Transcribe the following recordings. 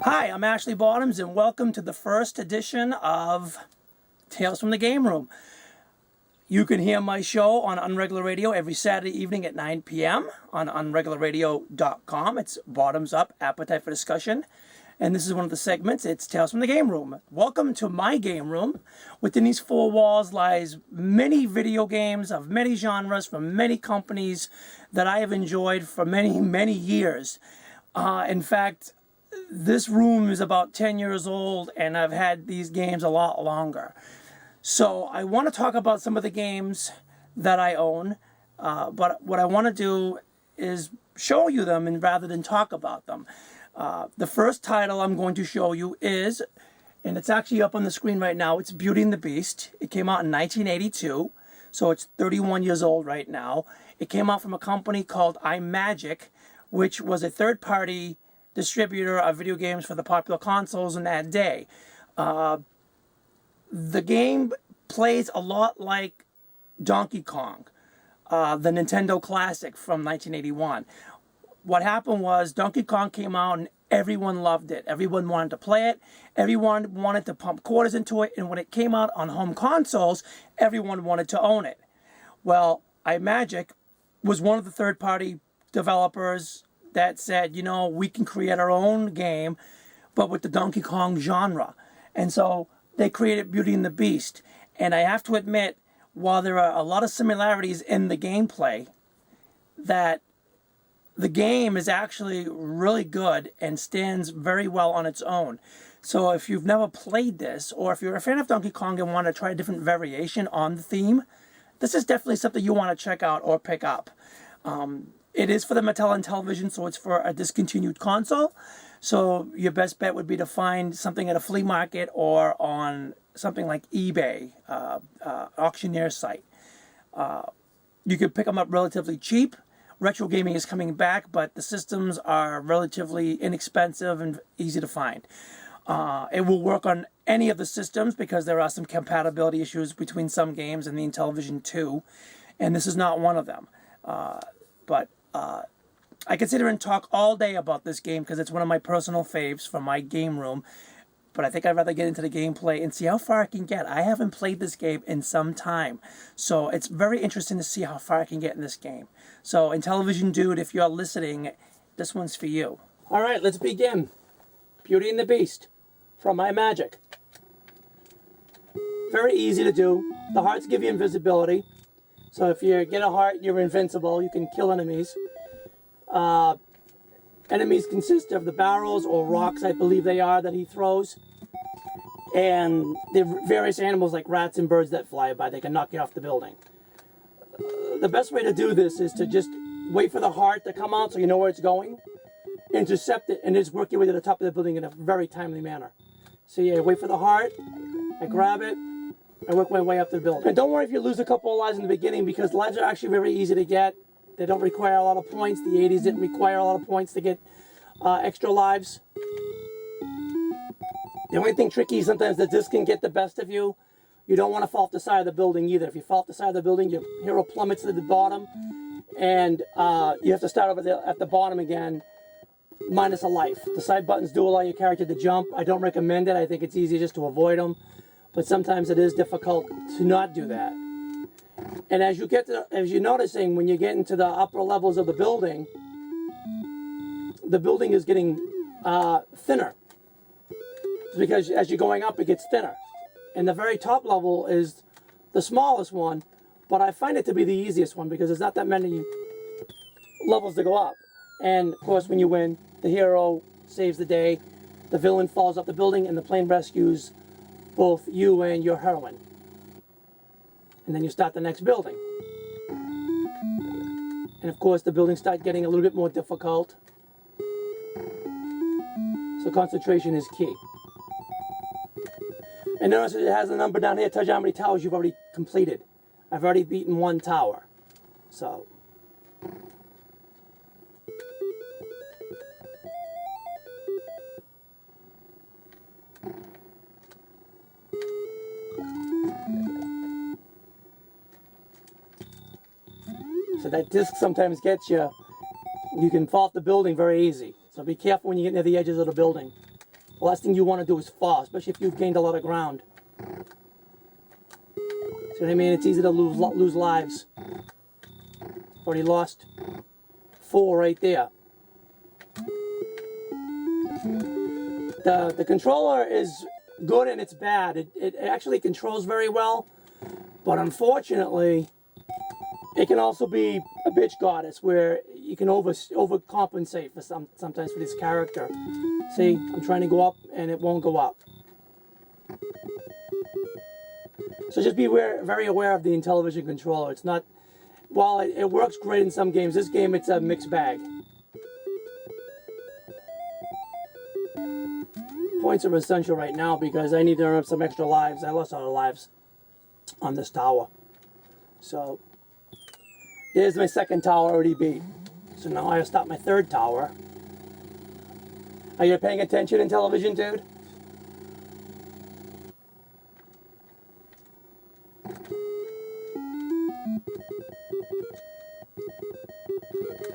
Hi, I'm Ashley Bottoms, and welcome to the first edition of Tales from the Game Room. You can hear my show on Unregular Radio every Saturday evening at 9 p.m. on unregularradio.com. It's Bottoms Up, Appetite for Discussion. And this is one of the segments. It's Tales from the Game Room. Welcome to my game room. Within these four walls lies many video games of many genres from many companies that I have enjoyed for many, many years. In fact, this room is about 10 years old, and I've had these games a lot longer. So I want to talk about some of the games that I own, but what I want to do is show you them and rather than talk about them. The first title I'm going to show you is, and it's actually up on the screen right now, it's Beauty and the Beast. It came out in 1982, so it's 31 years old right now. It came out from a company called iMagic, which was a third-party distributor of video games for the popular consoles in that day. The game plays a lot like Donkey Kong, the Nintendo classic from 1981. What happened was Donkey Kong came out and everyone loved it. Everyone wanted to play it. Everyone wanted to pump quarters into it. And when it came out on home consoles, everyone wanted to own it. Well, iMagic was one of the third-party developers that said, you know, we can create our own game, but with the Donkey Kong genre. And so they created Beauty and the Beast. And I have to admit, while there are a lot of similarities in the gameplay, that the game is actually really good and stands very well on its own. So if you've never played this, or if you're a fan of Donkey Kong and want to try a different variation on the theme, this is definitely something you want to check out or pick up. It is for the Mattel and Television, so it's for a discontinued console. So your best bet would be to find something at a flea market or on something like eBay, auctioneer site. You could pick them up relatively cheap. Retro gaming is coming back, but the systems are relatively inexpensive and easy to find. It will work on any of the systems because there are some compatibility issues between some games and the Intellivision 2, and this is not one of them. But I could sit here and talk all day about this game because it's one of my personal faves from my game room. But I think I'd rather get into the gameplay and see how far I can get. I haven't played this game in some time. So it's very interesting to see how far I can get in this game. So Intellivision dude, if you're listening, this one's for you. All right, let's begin. Beauty and the Beast from iMagic. Very easy to do. The hearts give you invisibility. So if you get a heart, you're invincible. You can kill enemies. Enemies consist of the barrels or rocks, I believe they are, that he throws. And there are various animals like rats and birds that fly by. They can knock you off the building. The best way to do this is to just wait for the heart to come out so you know where it's going. Intercept it and just work your way to the top of the building in a very timely manner. So yeah, wait for the heart, I grab it, I work my way up to the building. And don't worry if you lose a couple of lives in the beginning because lives are actually very easy to get. They don't require a lot of points. The 80s didn't require a lot of points to get extra lives. The only thing tricky is sometimes the disc can get the best of you. You don't want to fall off the side of the building either. If you fall off the side of the building, your hero plummets to the bottom, and you have to start over at the bottom again, minus a life. The side buttons do allow your character to jump. I don't recommend it. I think it's easy just to avoid them. But sometimes it is difficult to not do that. And as you're noticing, when you get into the upper levels of the building is getting thinner. Because as you're going up, it gets thinner. And the very top level is the smallest one, but I find it to be the easiest one because there's not that many levels to go up. And of course, when you win, the hero saves the day, the villain falls off the building, and the plane rescues both you and your heroine. And then you start the next building. And of course, the buildings start getting a little bit more difficult. So concentration is key. And notice it has a number down here. It tells you how many towers you've already completed. I've already beaten one tower. So that disc sometimes gets you. You can fall off the building very easy. So be careful when you get near the edges of the building. The last thing you want to do is fall, especially if you've gained a lot of ground. See what I mean? It's easy to lose lives. Already lost 4 right there. The controller is good and it's bad. It actually controls very well, but unfortunately, it can also be a bitch goddess where you can overcompensate for sometimes for this character. See, I'm trying to go up and it won't go up. So just be very aware of the Intellivision controller. It's not, while it works great in some games, this game it's a mixed bag. Points are essential right now because I need to earn up some extra lives. I lost a lot of lives on this tower. So there's my second tower already beat. So now I start my third tower. Are you paying attention in television, dude?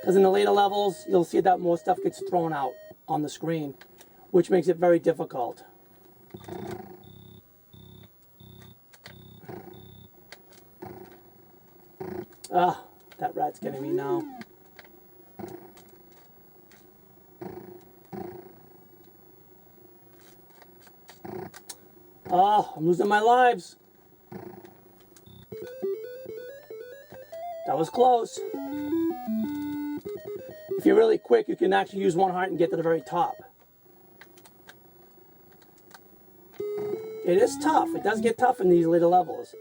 Because in the later levels, you'll see that more stuff gets thrown out on the screen, which makes it very difficult. Ah, that rat's getting me now. Oh, I'm losing my lives. That was close. If you're really quick, you can actually use one heart and get to the very top. It is tough. It does get tough in these later levels.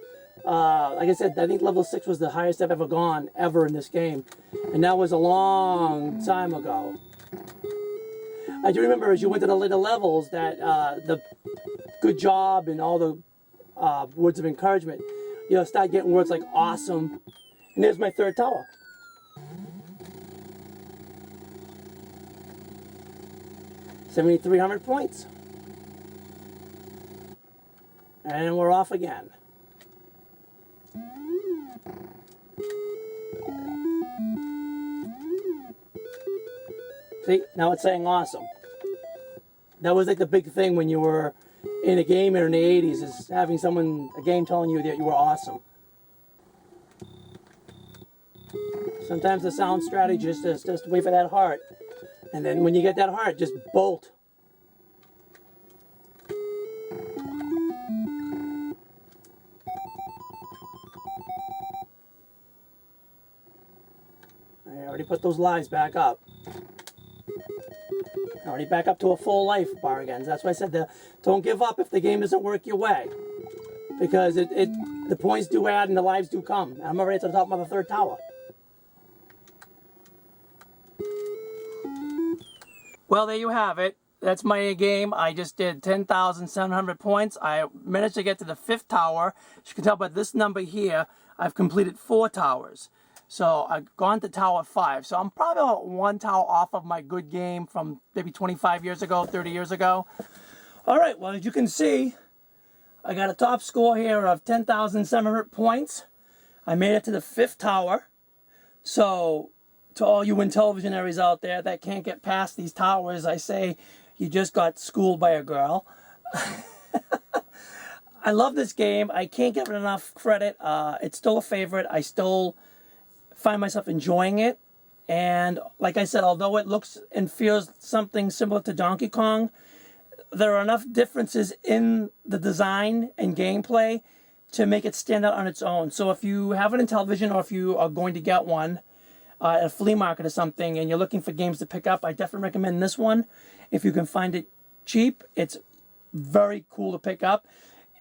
Like I said, I think level 6 was the highest I've ever gone ever in this game. And that was a long time ago. I do remember as you went to the later levels that the good job and all the words of encouragement, you know, start getting words like awesome. And there's my third tower. $7,300 points. And we're off again. See, now it's saying awesome. That was like the big thing when you were in a game in the 80s, is having a game telling you that you were awesome. Sometimes the sound strategy is just wait for that heart. And then when you get that heart, just bolt. I already put those lives back up. Already back up to a full life bar again. That's why I said don't give up if the game doesn't work your way. Because the points do add and the lives do come. I'm already at the top of the third tower. Well, there you have it. That's my game. I just did 10,700 points. I managed to get to the 5th tower. As you can tell by this number here, I've completed 4 towers. So I've gone to tower 5. So I'm probably about 1 tower off of my good game from maybe 25 years ago, 30 years ago. All right, well, as you can see, I got a top score here of 10,700 points. I made it to the 5th tower. So to all you Intellivisionaries out there that can't get past these towers, I say you just got schooled by a girl. I love this game. I can't give it enough credit. It's still a favorite. I still find myself enjoying it. And like I said, although it looks and feels something similar to Donkey Kong, there are enough differences in the design and gameplay to make it stand out on its own. So if you have it in television, or if you are going to get one at a flea market or something and you're looking for games to pick up, I definitely recommend this one. If you can find it cheap, it's very cool to pick up.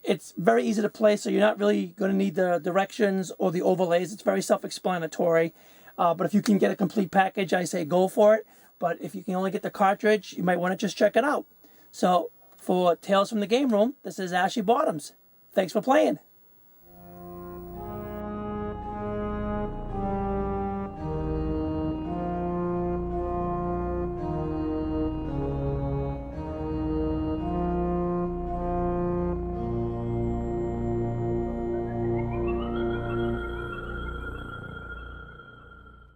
It's very easy to play, so you're not really going to need the directions or the overlays. It's very self-explanatory. But if you can get a complete package, I say go for it. But if you can only get the cartridge, you might want to just check it out. So for Tales from the Game Room, this is Ashley Bottoms. Thanks for playing.